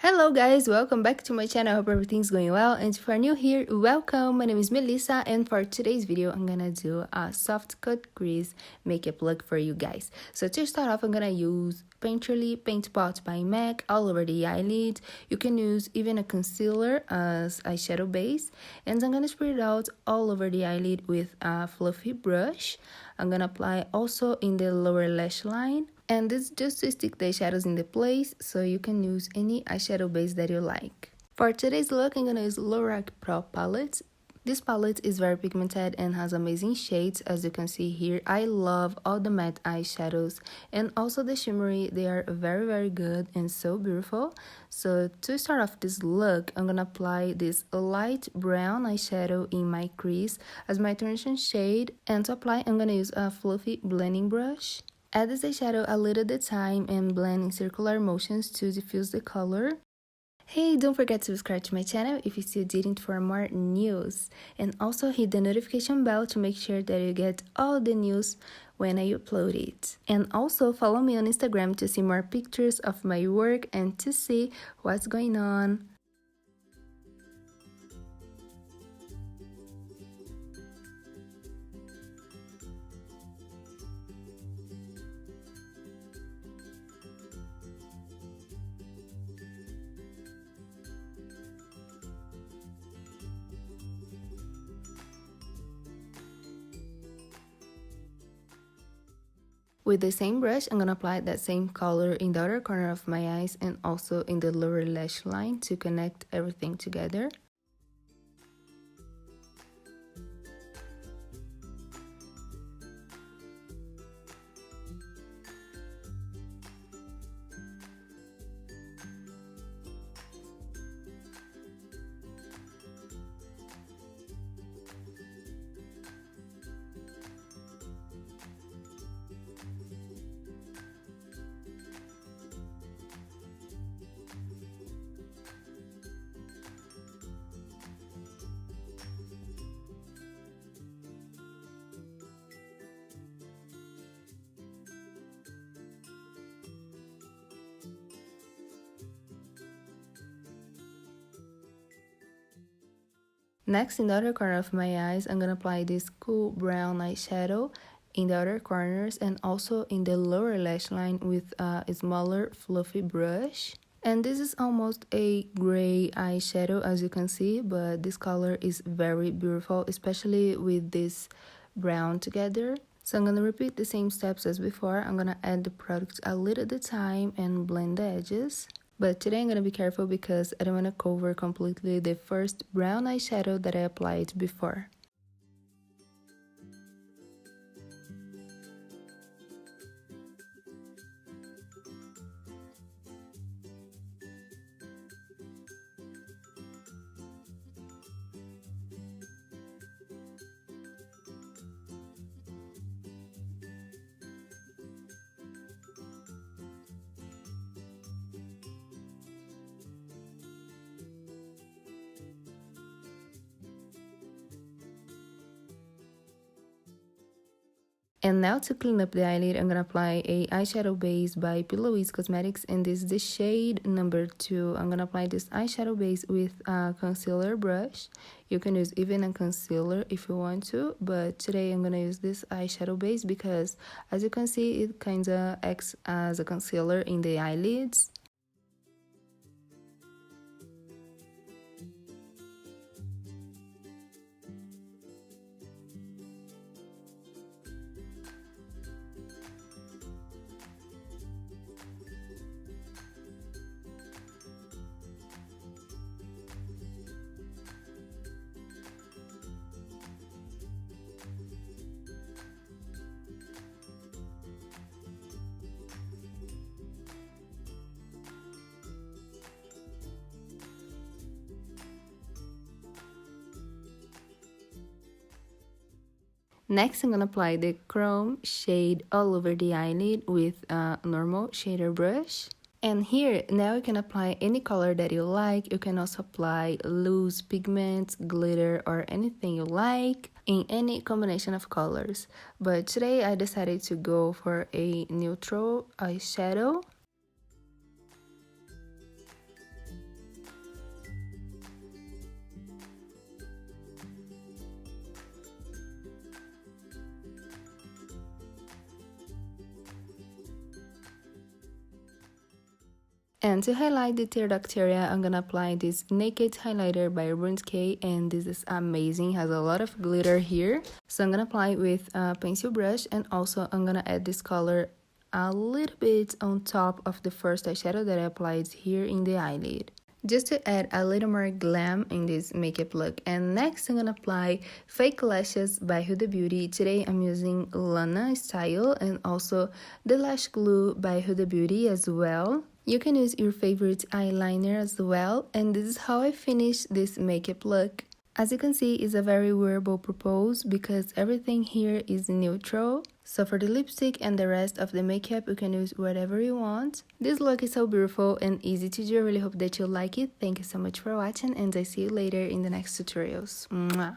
Hello guys, welcome back to my channel. I hope everything's going well, and if you're new here, welcome. My name is Melissa, and for today's video I'm gonna do a soft cut crease makeup look for you guys. So to start off, I'm gonna use Painterly Paint Pot by MAC all over the eyelid. You can use even a concealer as eyeshadow base, and I'm gonna spread it out all over the eyelid with a fluffy brush. I'm gonna apply also in the lower lash line. And this is just to stick the shadows in the place, so you can use any eyeshadow base that you like. For today's look, I'm gonna use Lorac Pro palette. This palette is very pigmented and has amazing shades, as you can see here. I love all the matte eyeshadows and also the shimmery. They are very good and so beautiful. So to start off this look, I'm gonna apply this light brown eyeshadow in my crease as my transition shade, and to apply I'm gonna use a fluffy blending brush. Add this eyeshadow a little at a time and blend in circular motions to diffuse the color. Hey, don't forget to subscribe to my channel if you still didn't for more news. And also hit the notification bell to make sure that you get all the news when I upload it. And also follow me on Instagram to see more pictures of my work and to see what's going on. With the same brush, I'm gonna apply that same color in the other corner of my eyes and also in the lower lash line to connect everything together. Next, in the other corner of my eyes, I'm gonna apply this cool brown eyeshadow in the other corners and also in the lower lash line with a smaller fluffy brush. And this is almost a gray eyeshadow, as you can see, but this color is very beautiful, especially with this brown together. So I'm gonna repeat the same steps as before. I'm gonna add the product a little at a time and blend the edges. But today I'm gonna be careful because I don't wanna cover completely the first brown eyeshadow that I applied before. And now to clean up the eyelid, I'm gonna apply a eyeshadow base by Pillowiz Cosmetics, and this is the shade number 2. I'm gonna apply this eyeshadow base with a concealer brush. You can use even a concealer if you want to, but today I'm gonna use this eyeshadow base because, as you can see, it kinda acts as a concealer in the eyelids. Next, I'm gonna apply the chrome shade all over the eyelid with a normal shader brush. And here, now you can apply any color that you like. You can also apply loose pigments, glitter, or anything you like in any combination of colors. But today I decided to go for a neutral eyeshadow. And to highlight the tear duct area, I'm gonna apply this Naked highlighter by Urban Decay, and this is amazing, has a lot of glitter here. So I'm gonna apply it with a pencil brush, and also I'm gonna add this color a little bit on top of the first eyeshadow that I applied here in the eyelid, just to add a little more glam in this makeup look. And next I'm gonna apply Fake Lashes by Huda Beauty. Today I'm using Lana Style and also the Lash Glue by Huda Beauty as well. You can use your favorite eyeliner as well, and this is how I finish this makeup look. As you can see, it's a very wearable purpose because everything here is neutral. So for the lipstick and the rest of the makeup, you can use whatever you want. This look is so beautiful and easy to do. I really hope that you like it. Thank you so much for watching, and I see you later in the next tutorials. Mwah.